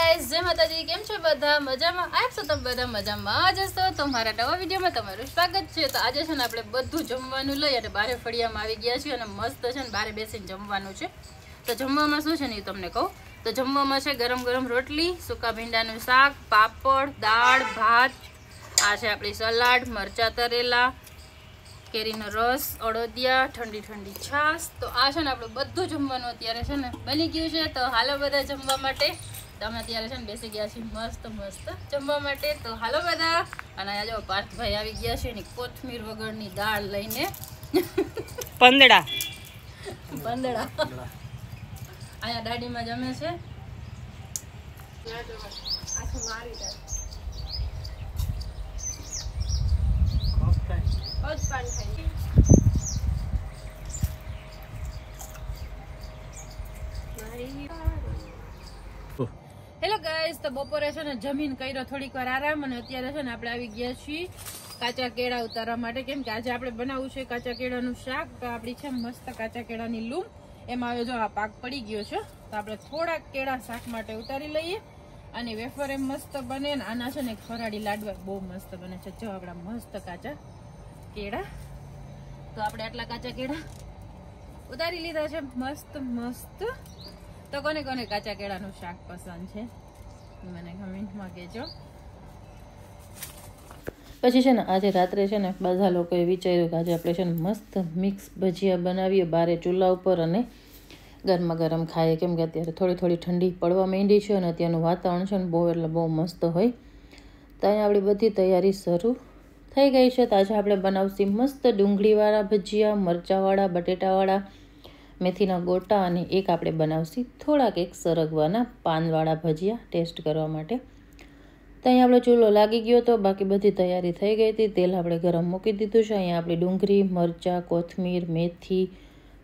Guys जय माताजी केम छो बधा मजामां आप सो तम बधा मजामां ज हशो तो मारा नवा विडियो में तमारुं स्वागत छे। तो आज छे ने आपणे बधुं जमवानुं लई अने बारे फळियामां आवी गया छीए अने मस्त छे ने बारे बेसीने जमवानुं छे। तो जमवामां शुं छे ने तमने कहूं तो जमवामां छे गरम गरम रोटली, सूका भींडानुं शाक, पापड़, दाळ, भात, आ छे आपणी सलाड, मरचा तरेला, केरीनो रस, अड़दिया, ठंडी ठंडी छाश। तो आ छे ने आपणे बधुं जमवानुं अत्यारे छे ने बनी गयुं छे। तो हालो बधा जमवा माटे तो अमे अत्यारे छे ने बेसी गया छीए मस्त मस्त जमवा माटे। तो हालो बधा अने आ जो पार्थ भाई आवी गया छे ने कोथमीर वगरनी दाळ लईने पंदड़ा पंदड़ा आया दाडी में जमे छे आखी मारी दे बहुत पानी खाई हेलो गाइस तो बपोरे छे ने जमीन कर्यो थोड़ीक वार आराम अने अत्यारे छे ने आपणे आवी गया छीए काचा केळा उतारवा माटे केम के आज आपणे बनावुं छे काचा केळानुं शाक। तो आपणी छे मस्त काचा केळानी लूम एमां हवे जो आ पाक पड़ी गयो छे तो आपणे थोड़ा केळा शाक माटे उतारी लईए अने वेफर एम मस्त बने ने आना छे ने फराળી लाडवा बहु मस्त बने छे। जो आपणा मस्त काचा केळा तो आपणे आटला काचा केळा उतारी लीधा छे मस्त मस्त। तो कोने कोने काचा केळानुं शाक पसंद छे મને કમેન્ટમાં કહેજો। પછી છે ને આજે રાત્રે છે ને બધા લોકોએ વિચાર્યું કે આજે આપણે છે ને મસ્ત મિક્સ ભજીયા બનાવીએ બારે ચૂલા ઉપર અને ગરમા ગરમ ખાઈએ કેમ કે અત્યારે થોડી થોડી ઠંડી પડવા માંડી છે અને અત્યારનું વાતાવરણ છે ને બહુ એટલે બહુ મસ્ત હોય। તો અહીંયા આપણી બધી તૈયારી શરૂ થઈ ગઈ છે। તો આજે આપણે બનાવશી મસ્ત ડુંગળીવાળા ભજીયા, મરચાવાળા, બટેટાવાળા, मेथीना गोटा अने एक आपणे बनावशी थोड़ाक एक सरगवाना पानवाळा भजिया टेस्ट करवा माटे। तो अहीं आपणो चूलो लागी गयो तो बाकी बधी तैयारी थई गई थी। तेल आपणे गरम मूकी दीधुं छे। अहीं आपणी डुंगળી, मरचा, कोथमीर, मेथी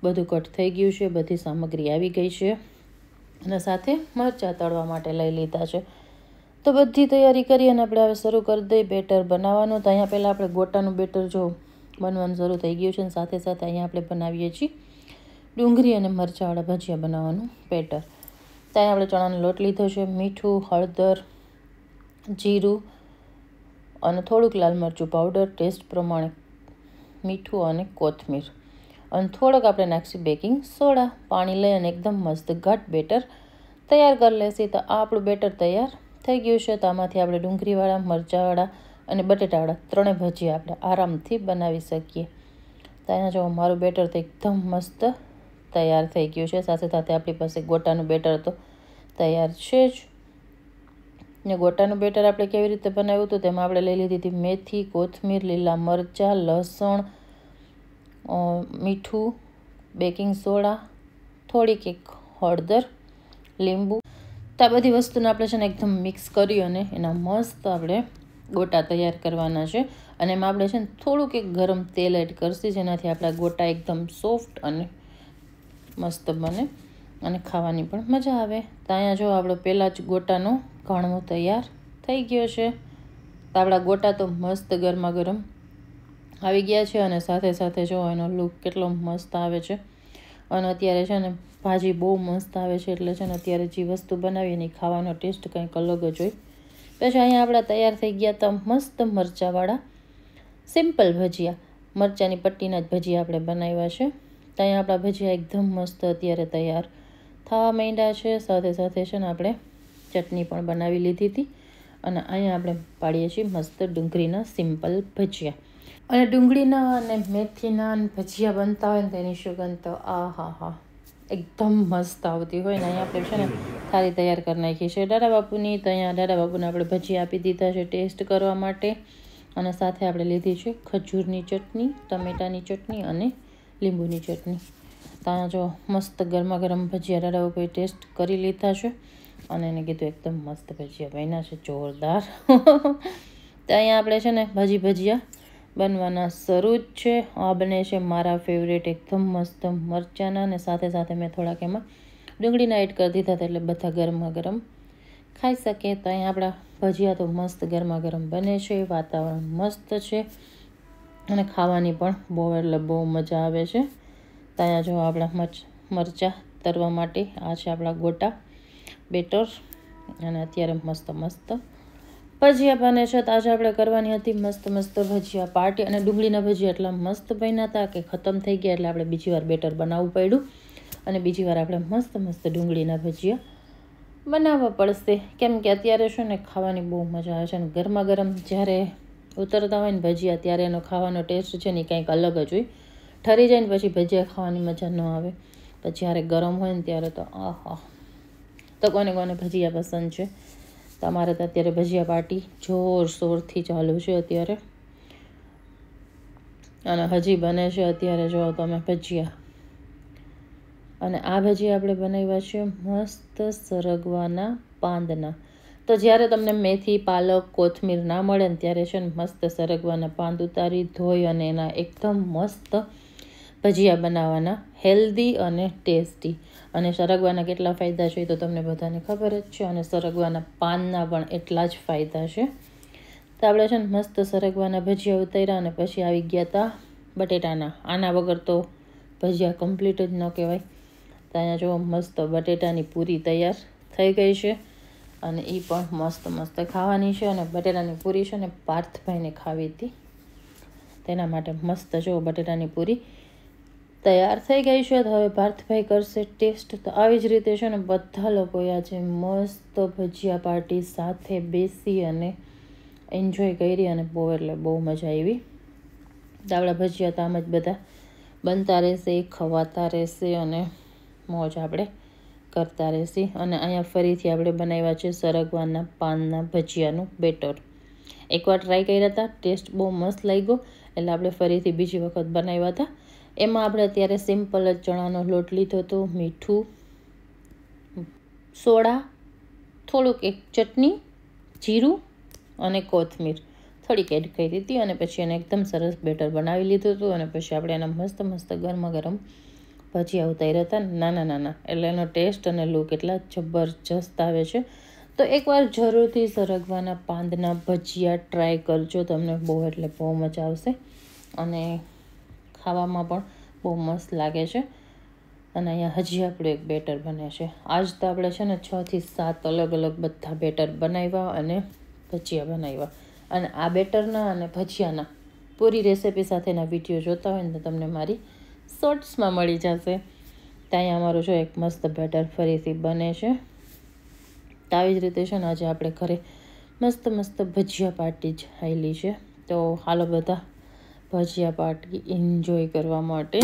बधुं कट थई गयुं छे। बधी सामग्री आवी गई छे अने साथे मरचा तळवा माटे लई लीधा छे। तो बधी तैयारी करी अने आपणे हवे शरू करी दઈએ बेटर बनाववानुं। तो अहींया पहेला आपणे गोटानुं बेटर जो बनवानुं शरू थई गयुं छे साथे साथे अहींया आपणे बनावीए छीए डूंगरी अने मरचावाळा भजिया बनाववानुं बेटर। तो अहीं आपणे चणानो लोट लीधो छे, मीठुं, हळदर, जीरुं अने थोड़ुंक लाल मरचुं पाउडर, टेस्ट प्रमाणे मीठुं अने कोथमीर अने थोड़ोक आपणे नाखीશું बेकिंग सोडा। पाणी लई अने एकदम मस्त घट बेटर तैयार कर लेशी। तो आ आपणुं बेटर तैयार थई गयुं छे। तो आमांथी आपणे डूंगरीवाळा, मरचावाळा अने बटेटावाळा त्रणेय भजिया आपणे आरामथी बनावी शकीए। तो अहींया जो मारुं बेटर तो एकदम मस्त तैयार थई गयुं छे। साथे साथे आपणी पासे गोटानुं बेटर तो तैयार छे ज। ने गोटानुं बेटर आपणे केवी रीते बनाव्युं तो तेमां आपणे लई लीधी हती मेथी, कोथमीर, लीला मरचा, लसण, मीठुं, बेकिंग सोडा, थोड़ीक एक हळदर, લીંબુ। तो आ बधी वस्तुने आपणे छे ने एकदम मिक्स करी अने एना मस्त आपणे गोटा तैयार करवाना छे अने एमां आपणे छे ने थोड़ुंक एक गरम तेल एड करशी जेनाथी आपणा गोटा एकदम सॉफ्ट अने मस्त बने अने खावानी पण मजा आवे। तो अहींया जो आपणो पहेला ज गोटानो घाणવો तैयार थई गयो छे। तो आपणा गोटा तो मस्त गरमा गरम આવી ગયા છે અને સાથે સાથે જો એનો લુક કેટલો મસ્ત આવે છે અને અત્યારે છે ને ભાજી બહુ મસ્ત આવે છે એટલે છે ને અત્યારે જે વસ્તુ બનાવી એની ખાવાનો ટેસ્ટ કંઈક અલગ જ હોય। પછી અહીંયા આપણા તૈયાર થઈ ગયા હતા મસ્ત મરચાવાળા સિમ્પલ ભજીયા, મરચાની પટ્ટીના જ ભજીયા આપણે બનાવ્યા છે। તો અહીંયા આપણા ભજીયા એકદમ મસ્ત અત્યારે તૈયાર થવા માંડ્યા છે। સાથે સાથે છે ને આપણે ચટણી પણ બનાવી લીધી હતી અને અહીંયા આપણે પાડીએ છીએ મસ્ત ડુંગળીના સિમ્પલ ભજીયા અને ડુંગળીના અને મેથીના ભજીયા બનતા હોય ને તેની સુગંધ તો આહા હા एकदम मस्त आवती होय ने। अहीं आपणे छे ने थाળી तैयार कर नाखी छे दादा बापूनी। तो अहीं दादा बापूने आपणे भजिया आपी दीधा छे टेस्ट करवा माटे अने साथे आपणे लीधी छे खजूरनी चटनी, टमेटानी चटनी अने લીંબુની चटनी। तो अहीं जो मस्त गरमा गरम भजिया दादा बापूए टेस्ट करी लीधा छे अने एने कीधुं एकदम मस्त भजिया बन्या छे जोरदार। तो अहीं आपणे छे ने भजिया बनवाना शरू ज छे। आ बने छे मारा फेवरेट एकदम मस्त मरचाना ने साथे साथे मैं थोड़ाक एमां डूंगळीना एड कर दीधा था एटले बधा गरमा गरम खाई सके। तो अहीं आपणा भजिया तो मस्त गरमा गरम बने छे, वातावरण मस्त छे अने खावानी पण बहु એટલે બહુ મજા આવે છે। તો અહીંયા જો આપણા મરચાં તરવા માટે આ છે આપણા ગોટા બેટર અને અત્યારે મસ્ત મસ્ત ભજીયા બને છે. તો આજે આપણે કરવાની હતી મસ્ત મસ્ત ભજીયા પાર્ટી, અને ડુંગળીના ભજીયા એટલા મસ્ત બન્યા હતા કે ખતમ થઈ ગયા, એટલે આપણે બીજી વાર બેટર બનાવવું પડ્યું અને બીજી વાર આપણે મસ્ત મસ્ત ડુંગળીના ભજીયા બનાવવા પડશે. કેમ કે અત્યારે છે ને ખાવાની બહુ મજા આવે છે, અને ગરમા ગરમ જ્યારે ઉતરતા હોય ને ભજીયા ત્યારે એનો ખાવાનો ટેસ્ટ છે ને કંઈક અલગ જ હોય. ઠરી જાય ને પછી ભજીયા ખાવાની મજા ન આવે, પણ જ્યારે ગરમ હોય ને ત્યારે તો આહા. તો કોને કોને ભજીયા પસંદ છે? તમારે તો અત્યારે ભજીયા પાર્ટી જોરશોરથી ચાલુ છે અત્યારે, અને હજી બને છે અત્યારે. જો તમે ભજીયા, અને આ ભજીયા આપણે બનાવ્યા છે મસ્ત સરગવાના પાંદના. તો જ્યારે તમને મેથી, પાલક, કોથમીર ના મળે ને ત્યારે છે ને મસ્ત સરગવાના પાંદ ઉતારી ધોઈ અને એના એકદમ મસ્ત ભજીયા બનાવવાના, હેલ્ધી અને ટેસ્ટી. અને સરગવાના કેટલા ફાયદા છે તો તમને બધાને ખબર જ છે, અને સરગવાના પાનના પણ એટલા જ ફાયદા છે. તો આપણે છે ને મસ્ત સરગવાના ભજીયા ઉતાર્યા, અને પછી આવી ગયા હતા બટેટાના. આના વગર તો ભજીયા કમ્પ્લીટ જ ન કહેવાય. તો અહીંયા જો મસ્ત બટેટાની પૂરી તૈયાર થઈ ગઈ છે, અને એ પણ મસ્ત મસ્ત ખાવાની છે. અને બટેટાની પૂરી છે ને પાર્થભાઈને ખાવી હતી, તેના માટે મસ્ત જો બટેટાની પૂરી તૈયાર થઈ ગઈ છે. તો હવે પાર્થભાઈ કરશે ટેસ્ટ. તો આવી જ રીતે છે ને બધા લોકોએ આજે મસ્ત ભજીયા પાર્ટી સાથે બેસી અને એન્જોય કરી, અને બહુ એટલે બહુ મજા આવી. તો આપણા ભજીયા તો આમ જ બધા બનતા રહેશે, ખવાતા રહેશે, અને મોજ આપણે કરતા રહેશે. અને અહીંયા ફરીથી આપણે બનાવ્યા છે સરગવાના પાનના ભજીયાનું બેટર. એકવાર ટ્રાય કર્યા હતા, ટેસ્ટ બહુ મસ્ત લાગ્યો, એટલે આપણે ફરીથી બીજી વખત બનાવ્યા હતા. એમાં આપણે અત્યારે સિમ્પલ જ ચણાનો લોટ લીધો હતો, મીઠું, સોડા, થોડુંક એક ચટણી, જીરું અને કોથમીર થોડીક એડ કરી હતી, અને પછી એને એકદમ સરસ બેટર બનાવી લીધું હતું. અને પછી આપણે એના મસ્ત મસ્ત ગરમા ગરમ ભજીયા ઉતાર્યા હતા, નાના નાના. એટલે એનો ટેસ્ટ અને લુક એટલા જબરજસ્ત આવે છે. તો એકવાર જરૂરથી સરગવાના પાંદના ભજીયા ટ્રાય કરજો, તમને બહુ એટલે બહુ મજા આવશે, અને ખાવામાં પણ બહુ મસ્ત લાગે છે. અને અહીંયા હજી આપણું એક બેટર બને છે. આજ તો આપણે છે ને 6 થી 7 અલગ અલગ બધા બેટર બનાવ્યા અને ભજીયા બનાવ્યા. અને આ બેટરના અને ભજીયાના પૂરી રેસીપી સાથેના વિડીયો જોતા હોય ને તો તમને મારી શોર્ટ્સમાં મળી જશે. તો અહીંયા અમારું જો એક મસ્ત બેટર ફરીથી બને છે. તો આવી જ રીતે છે ને આજે આપણે ઘરે મસ્ત મસ્ત ભજીયા પાર્ટી જ આવેલી છે. તો હાલો બધા ભજીયા પાર્ટી એન્જોય કરવા માટે.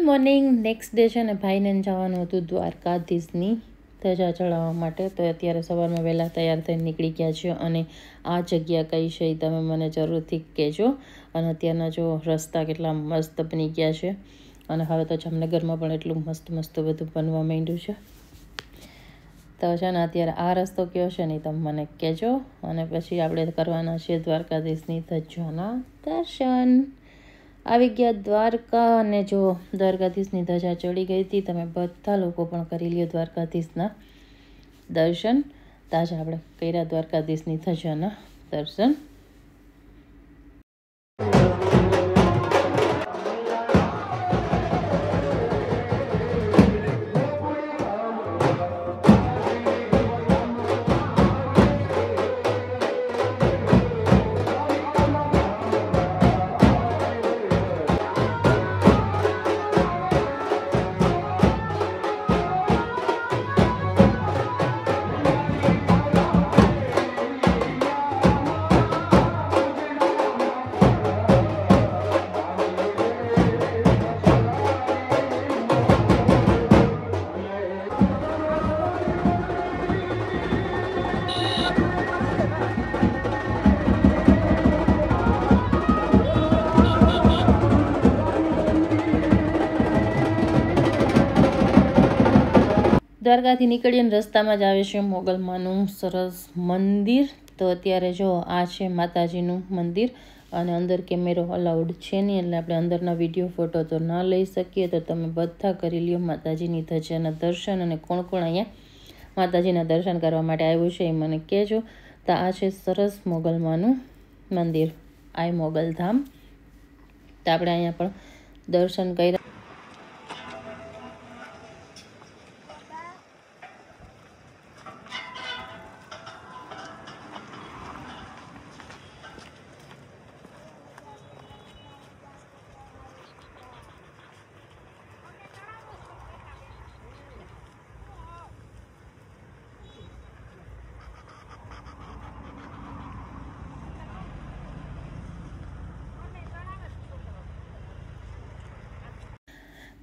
મોર્નિંગ નેક્સ્ટ ડે છે ને ભાઈને જવાનું હતું દ્વારકાધીશની ધજા ચડાવવા માટે. તો અત્યારે સવારમાં વહેલા તૈયાર થઈને નીકળી ગયા છે, અને આ જગ્યા કઈ છે તમે મને જરૂરથી કહેજો. અને અત્યારના જો રસ્તા કેટલા મસ્ત બની ગયા છે, અને હવે તો જામનગરમાં પણ એટલું મસ્ત મસ્ત બધું બનવા માંડ્યું છે. તો છે ને અત્યારે આ રસ્તો કયો છે નહીં તમે મને કહેજો. અને પછી આપણે કરવાના છે દ્વારકાધીશની ધજાના દર્શન. આવી ગયા દ્વારકા, અને જો દ્વારકાધીશની ધજા ચડી ગઈ હતી. તમે બધા લોકો પણ કરી લ્યો દ્વારકાધીશના દર્શન. તાજા આપણે કર્યા દ્વારકાધીશની ધજાના દર્શન. દ્વારકાથી નીકળીને રસ્તામાં જ આવે છે મોગલમાનું સરસ મંદિર. તો અત્યારે જો આ છે માતાજીનું મંદિર, અને અંદર કેમેરો અલાઉડ છે નહીં, એટલે આપણે અંદરના વિડીયો ફોટો તો ન લઈ શકીએ. તો તમે બધા કરી લ્યો માતાજીની ધજાના દર્શન. અને કોણ કોણ અહીંયા માતાજીના દર્શન કરવા માટે આવ્યું છે એ મને કહેજો. તો આ છે સરસ મોગલમાનું મંદિર, આઈ મોગલધામ. તો આપણે અહીંયા પણ દર્શન કર્યા.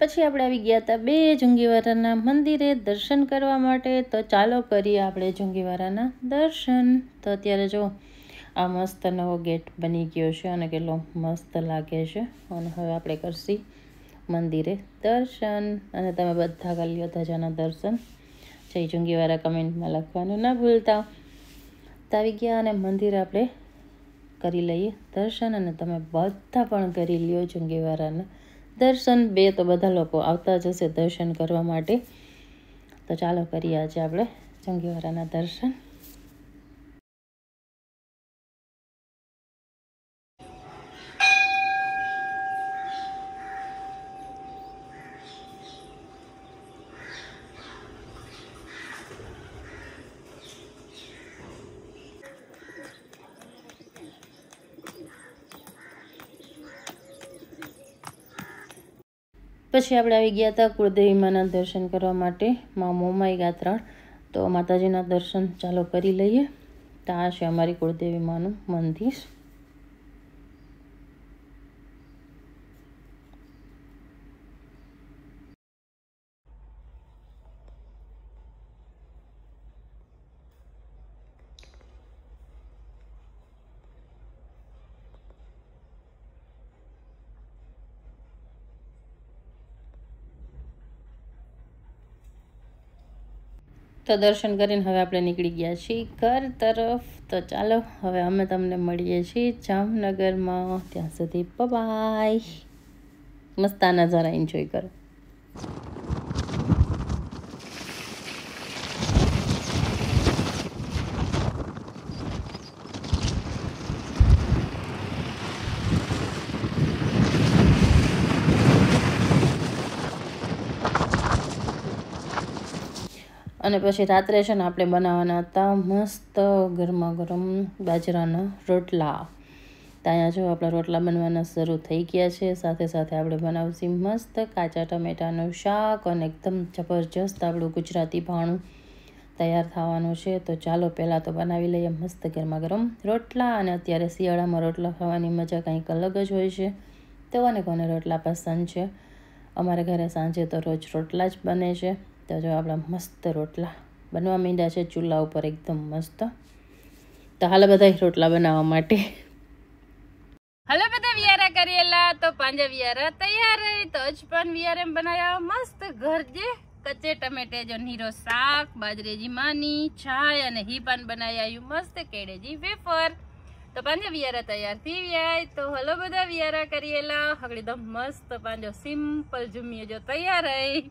પછી આપણે આવી ગયા હતા બે જુંગીવારાના મંદિરે દર્શન કરવા માટે. તો ચાલો કરીએ આપણે જુંગીવારાના દર્શન. તો અત્યારે જો આ મસ્ત નવો ગેટ બની ગયો છે, અને કેટલો મસ્ત લાગે છે. અને હવે આપણે કરશી મંદિરે દર્શન. અને તમે બધા કરી લ્યો ધજાના દર્શન. જય જુંગીવારા કમેન્ટમાં લખવાનું ના ભૂલતા. તો આવી ગયા, અને મંદિર આપણે કરી લઈએ દર્શન. અને તમે બધા પણ કરી લ્યો જુંગીવારાના દર્શન. બે તો બધા લોકો આવતા જ હશે દર્શન કરવા માટે. તો ચાલો કરીએ આજે આપણે જુંગીવારાના દર્શન. પછી આપણે આવી ગયા હતા કુળદેવી માના દર્શન કરવા માટે, માં મોમાઈ ગાત્રણ. તો માતાજીના દર્શન ચાલો કરી લઈએ. તો આ છે અમારી કુળદેવી માનું મંદિર. તો દર્શન કરીને હવે આપણે નીકળી ગયા છીએ ઘર તરફ. તો ચાલો હવે અમે તમને મળીએ છીએ જામનગરમાં. ત્યાં સુધી બાય. મસ્ત આ નજારા એન્જોય કરો. અને પછી રાત્રે છે ને આપણે બનાવવાના હતા મસ્ત ગરમા ગરમ બાજરાના રોટલા. તો અહીંયા જો આપણા રોટલા બનવાના શરૂ થઈ ગયા છે. સાથે સાથે આપણે બનાવશું મસ્ત કાચા ટમેટાનું શાક, અને એકદમ જબરજસ્ત આપણું ગુજરાતી ભાણું તૈયાર થવાનું છે. તો ચાલો પહેલાં તો બનાવી લઈએ મસ્ત ગરમા ગરમ રોટલા. અને અત્યારે શિયાળામાં રોટલા ખાવાની મજા કંઈક અલગ જ હોય છે. તો કોને રોટલા પસંદ છે? અમારા ઘરે સાંજે તો રોજ રોટલા જ બને છે. તો જો આપણા મસ્ત રોટલા બનવા માંડ્યા છે ચૂલા ઉપર એકદમ મસ્ત. તો હાલ બધા રોટલા બનાવવા માટે. હલો બધા વિયારા કરેલા તો પાંજા વિયારા તૈયાર. તો જ પણ વિયાર એમ બનાવ્યા મસ્ત ઘર જે कच्चे टमेटे जो नीरो शाक बाजरे जी मानी चाय अने ही पान बनाई आयु मस्त केड़े जी वेफर। तो पांजो वियारा तैयार थी व्याय। तो हलो बधा वियारा करिएला हगड़ी दम मस्त पांजो सिंपल जुमियो जो तैयार है।